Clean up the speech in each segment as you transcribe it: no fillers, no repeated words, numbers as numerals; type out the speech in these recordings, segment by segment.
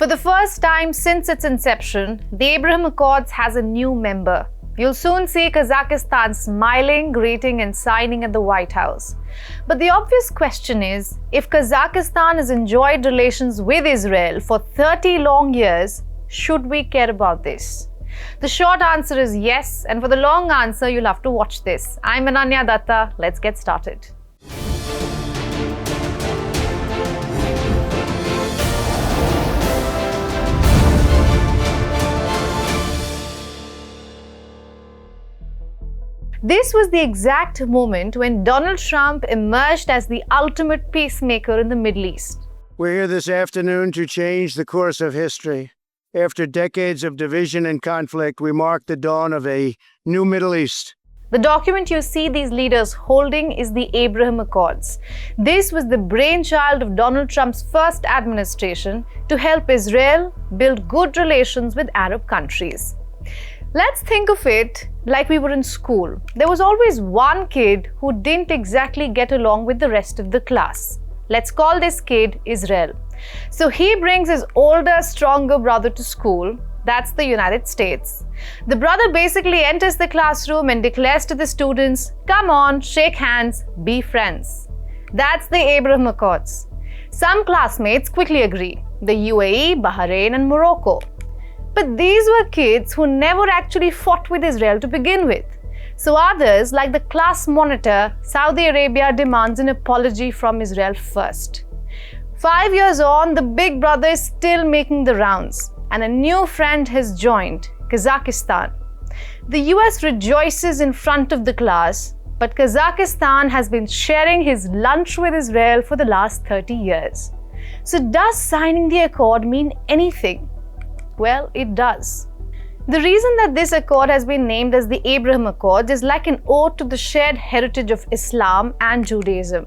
For the first time since its inception, the Abraham Accords has a new member. You'll soon see Kazakhstan smiling, greeting and signing at the White House. But the obvious question is, if Kazakhstan has enjoyed relations with Israel for 30 long years, should we care about this? The short answer is yes, and for the long answer, you'll have to watch this. I'm Ananya Datta. Let's get started. This was the exact moment when Donald Trump emerged as the ultimate peacemaker in the Middle East. We're here this afternoon to change the course of history. After decades of division and conflict, we mark the dawn of a new Middle East. The document you see these leaders holding is the Abraham Accords. This was the brainchild of Donald Trump's first administration to help Israel build good relations with Arab countries. Let's think of it like we were in school. There was always one kid who didn't exactly get along with the rest of the class. Let's call this kid Israel. So he brings his older, stronger brother to school. That's the United States. The brother basically enters the classroom and declares to the students, "Come on, shake hands, be friends." That's the Abraham Accords. Some classmates quickly agree. The UAE, Bahrain and Morocco. But these were kids who never actually fought with Israel to begin with. So others, like the class monitor, Saudi Arabia demands an apology from Israel first. 5 years on, the big brother is still making the rounds, and a new friend has joined, Kazakhstan. The US rejoices in front of the class, but Kazakhstan has been sharing his lunch with Israel for the last 30 years. So does signing the accord mean anything? Well, it does. The reason that this accord has been named as the Abraham Accords is like an ode to the shared heritage of Islam and Judaism.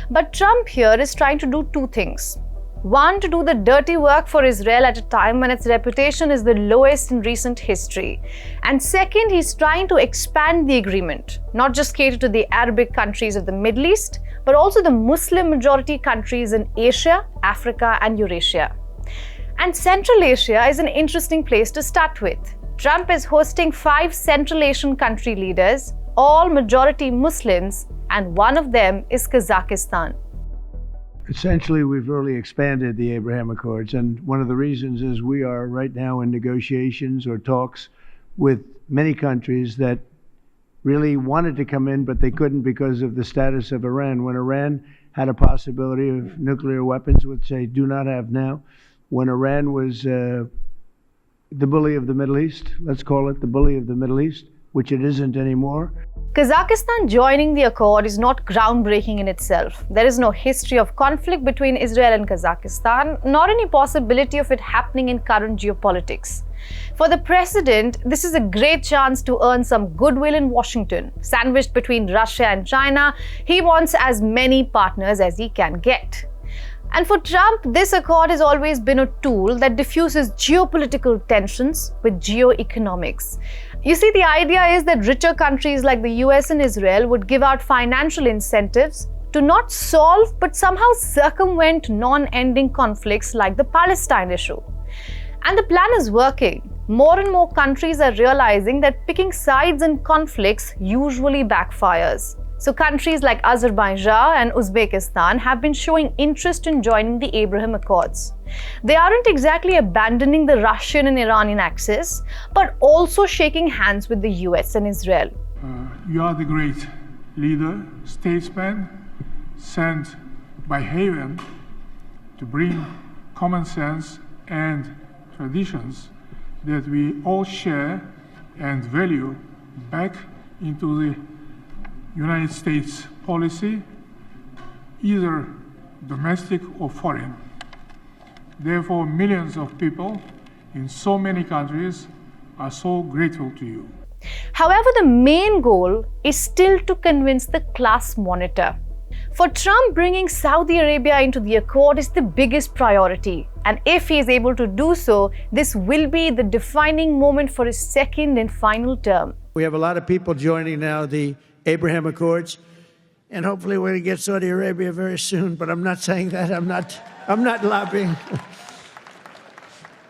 But Trump here is trying to do two things. One, to do the dirty work for Israel at a time when its reputation is the lowest in recent history. And second, he's trying to expand the agreement, not just cater to the Arabic countries of the Middle East, but also the Muslim majority countries in Asia, Africa, and Eurasia. And Central Asia is an interesting place to start with. Trump is hosting 5 Central Asian country leaders, all majority Muslims, and one of them is Kazakhstan. Essentially, we've really expanded the Abraham Accords, and one of the reasons is we are right now in negotiations or talks with many countries that really wanted to come in, but they couldn't because of the status of Iran. When Iran had a possibility of nuclear weapons, which they do not have now, when Iran was the bully of the Middle East, let's call it the bully of the Middle East, which it isn't anymore. Kazakhstan joining the accord is not groundbreaking in itself. There is no history of conflict between Israel and Kazakhstan, nor any possibility of it happening in current geopolitics. For the president, this is a great chance to earn some goodwill in Washington. Sandwiched between Russia and China, he wants as many partners as he can get. And for Trump, this accord has always been a tool that diffuses geopolitical tensions with geoeconomics. You see, the idea is that richer countries like the US and Israel would give out financial incentives to not solve but somehow circumvent non-ending conflicts like the Palestine issue. And the plan is working. More and more countries are realizing that picking sides in conflicts usually backfires. So countries like Azerbaijan and Uzbekistan have been showing interest in joining the Abraham Accords. They aren't exactly abandoning the Russian and Iranian axis, but also shaking hands with the US and Israel. You are the great leader, statesman, sent by heaven to bring common sense and traditions that we all share and value back into the United States policy, either domestic or foreign. Therefore, millions of people in so many countries are so grateful to you. However, the main goal is still to convince the class monitor. For Trump, bringing Saudi Arabia into the accord is the biggest priority. And if he is able to do so, this will be the defining moment for his second and final term. We have a lot of people joining now the Abraham Accords, and hopefully we're going to get Saudi Arabia very soon, but I'm not saying that. I'm not lobbying.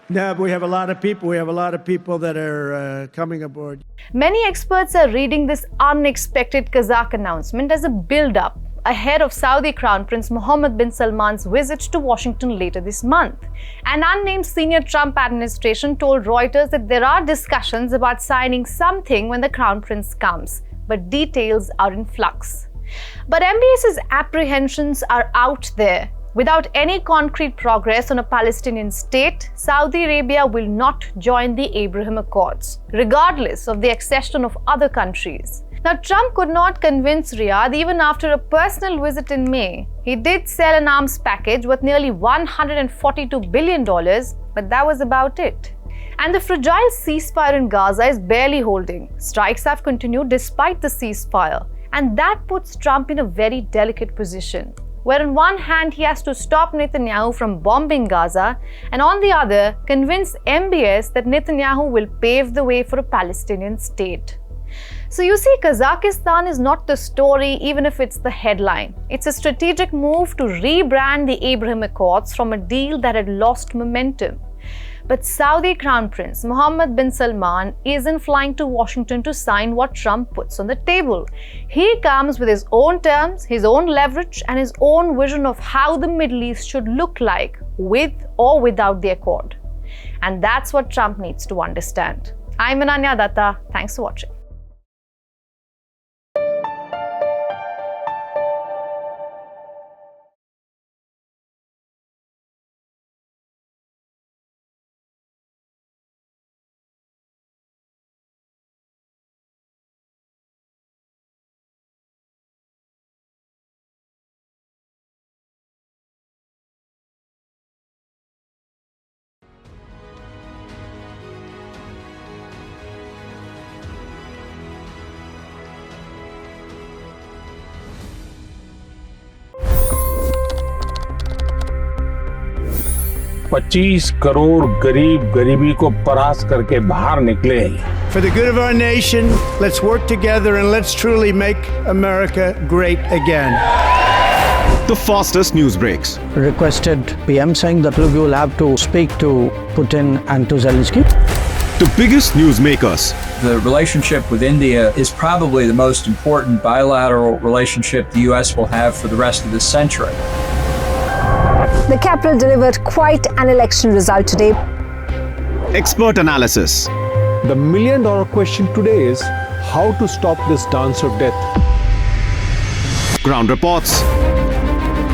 No, but we have a lot of people. We have a lot of people that are coming aboard. Many experts are reading this unexpected Kazakh announcement as a build-up ahead of Saudi Crown Prince Mohammed bin Salman's visit to Washington later this month. An unnamed senior Trump administration told Reuters that there are discussions about signing something when the Crown Prince comes, but details are in flux. But MBS's apprehensions are out there. Without any concrete progress on a Palestinian state, Saudi Arabia will not join the Abraham Accords, regardless of the accession of other countries. Now, Trump could not convince Riyadh even after a personal visit in May. He did sell an arms package worth nearly $142 billion, but that was about it. And the fragile ceasefire in Gaza is barely holding. Strikes have continued despite the ceasefire, and that puts Trump in a very delicate position, where on one hand he has to stop Netanyahu from bombing Gaza, and on the other, convince MBS that Netanyahu will pave the way for a Palestinian state. So you see, Kazakhstan is not the story even if it's the headline. It's a strategic move to rebrand the Abraham Accords from a deal that had lost momentum. But Saudi Crown Prince Mohammed bin Salman isn't flying to Washington to sign what Trump puts on the table. He comes with his own terms, his own leverage, and his own vision of how the Middle East should look like, with or without the accord. And that's what Trump needs to understand. I'm Ananya Datta. Thanks for watching. $25 crore गरीब गरीबी को परास्त करके बाहर निकले। For the good of our nation, let's work together and let's truly make America great again. The fastest news breaks. Requested PM saying that look, you will have to speak to Putin and to Zelensky. The biggest newsmakers. The relationship with India is probably the most important bilateral relationship the US will have for the rest of this century. The capital delivered quite an election result today. Expert analysis. The million-dollar question today is how to stop this dance of death. Ground reports.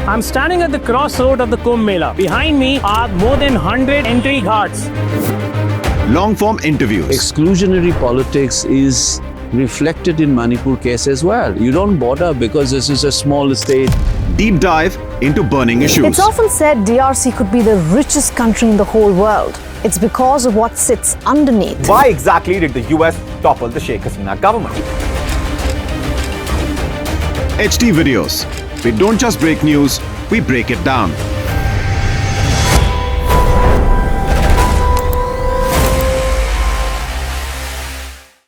I'm standing at the crossroad of the Kumbh Mela. Behind me are more than 100 entry guards. Long-form interviews. Exclusionary politics is reflected in Manipur case as well. You don't bother because this is a small state. Deep dive into burning issues. It's often said DRC could be the richest country in the whole world. It's because of what sits underneath. Why exactly did the US topple the Sheikh Hasina government? HT videos. We don't just break news, we break it down.